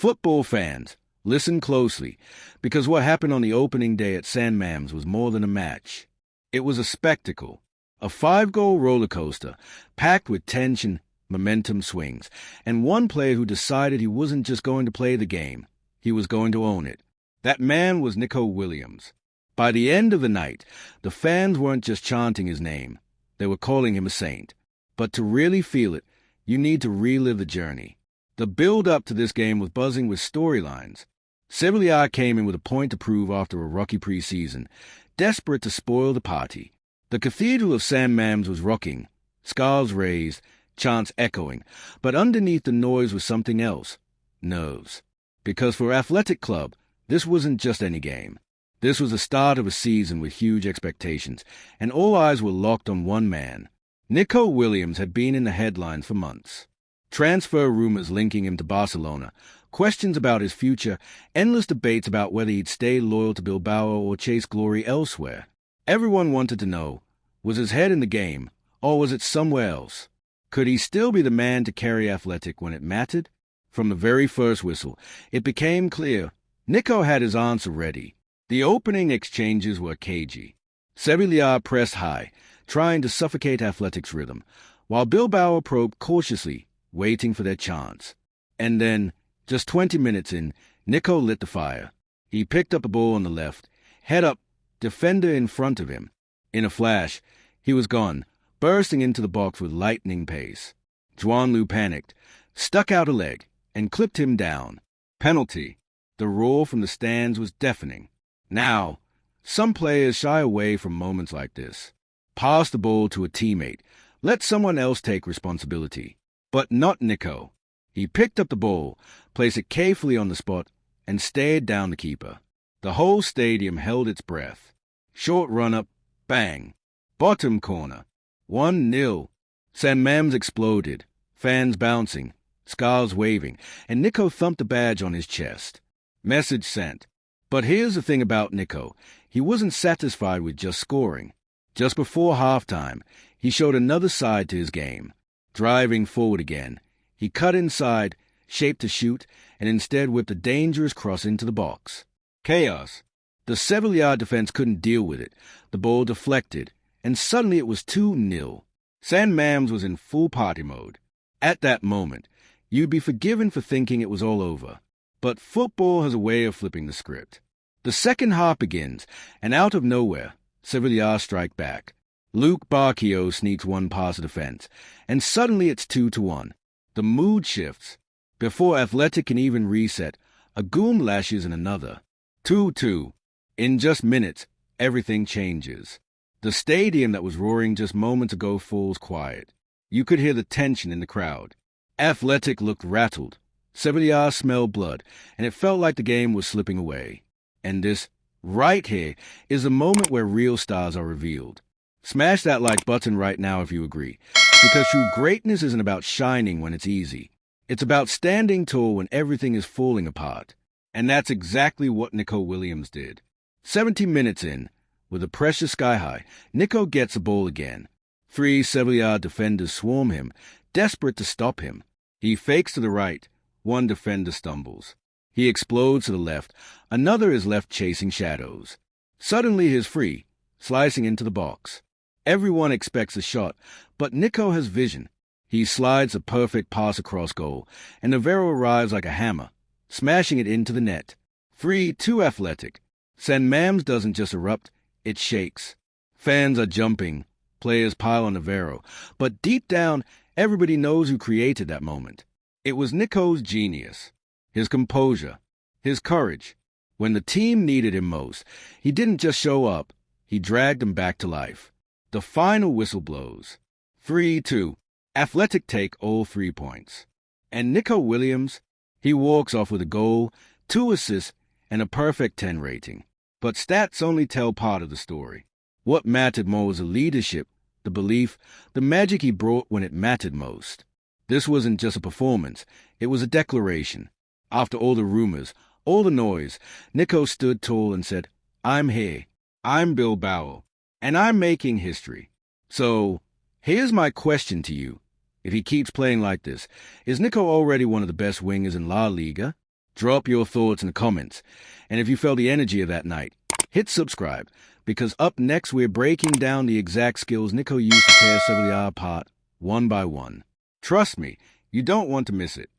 Football fans, listen closely, because what happened on the opening day at San Mamés was more than a match. It was a spectacle, a 5-goal roller coaster, packed with tension, momentum swings, and one player who decided he wasn't just going to play the game, he was going to own it. That man was Nico Williams. By the end of the night, the fans weren't just chanting his name, they were calling him a saint. But to really feel it, you need to relive the journey. The build-up to this game was buzzing with storylines. Sevilla came in with a point to prove after a rocky preseason, desperate to spoil the party. The cathedral of San Mamés was rocking, scarves raised, chants echoing, but underneath the noise was something else, nerves. Because for Athletic Club, this wasn't just any game. This was the start of a season with huge expectations, and all eyes were locked on one man. Nico Williams had been in the headlines for months. Transfer rumors linking him to Barcelona, questions about his future, endless debates about whether he'd stay loyal to Bilbao or chase glory elsewhere. Everyone wanted to know, was his head in the game, or was it somewhere else? Could he still be the man to carry Athletic when it mattered? From the very first whistle, it became clear Nico had his answer ready. The opening exchanges were cagey. Sevilla pressed high, trying to suffocate Athletic's rhythm, while Bilbao probed cautiously, waiting for their chance. And then, just 20 minutes in, Nico lit the fire. He picked up a ball on the left, head up, defender in front of him. In a flash, he was gone, bursting into the box with lightning pace. Juanlu panicked, stuck out a leg, and clipped him down. Penalty. The roar from the stands was deafening. Now, some players shy away from moments like this. Pass the ball to a teammate. Let someone else take responsibility. But not Nico. He picked up the ball, placed it carefully on the spot, and stared down the keeper. The whole stadium held its breath. Short run-up, bang. Bottom corner. 1-0. San Mamés exploded, fans bouncing, scarves waving, and Nico thumped a badge on his chest. Message sent. But here's the thing about Nico. He wasn't satisfied with just scoring. Just before halftime, he showed another side to his game. Driving forward again, he cut inside, shaped to shoot, and instead whipped a dangerous cross into the box. Chaos. The Sevilla defense couldn't deal with it. The ball deflected, and suddenly it was 2-0. San Mamés was in full party mode. At that moment, you'd be forgiven for thinking it was all over. But football has a way of flipping the script. The second half begins, and out of nowhere, Sevilla strike back. Luke Barquillo sneaks one past the defense, and suddenly it's 2-1. The mood shifts. Before Athletic can even reset, a goon lashes in another. 2-2. In just minutes, everything changes. The stadium that was roaring just moments ago falls quiet. You could hear the tension in the crowd. Athletic looked rattled. Sevilla smelled blood, and it felt like the game was slipping away. And this, right here, is the moment where real stars are revealed. Smash that like button right now if you agree, because true greatness isn't about shining when it's easy. It's about standing tall when everything is falling apart. And that's exactly what Nico Williams did. 70 minutes in, with the pressure sky high, Nico gets the ball again. 3 Sevilla defenders swarm him, desperate to stop him. He fakes to the right. 1 defender stumbles. He explodes to the left. Another is left chasing shadows. Suddenly he's free, slicing into the box. Everyone expects a shot, but Nico has vision. He slides a perfect pass across goal, and Navarro arrives like a hammer, smashing it into the net. 3-2 Athletic. San Mamés doesn't just erupt, it shakes. Fans are jumping, players pile on Navarro, but deep down, everybody knows who created that moment. It was Nico's genius, his composure, his courage. When the team needed him most, he didn't just show up, he dragged them back to life. The final whistle blows. 3-2. Athletic take all 3 points. And Nico Williams, he walks off with a goal, 2 assists, and a perfect 10 rating. But stats only tell part of the story. What mattered more was the leadership, the belief, the magic he brought when it mattered most. This wasn't just a performance, it was a declaration. After all the rumors, all the noise, Nico stood tall and said, "I'm here. I'm Bilbao. And I'm making history." So, here's my question to you. If he keeps playing like this, is Nico already one of the best wingers in La Liga? Drop your thoughts in the comments. And if you felt the energy of that night, hit subscribe, because up next we're breaking down the exact skills Nico used to tear Sevilla apart one by one. Trust me, you don't want to miss it.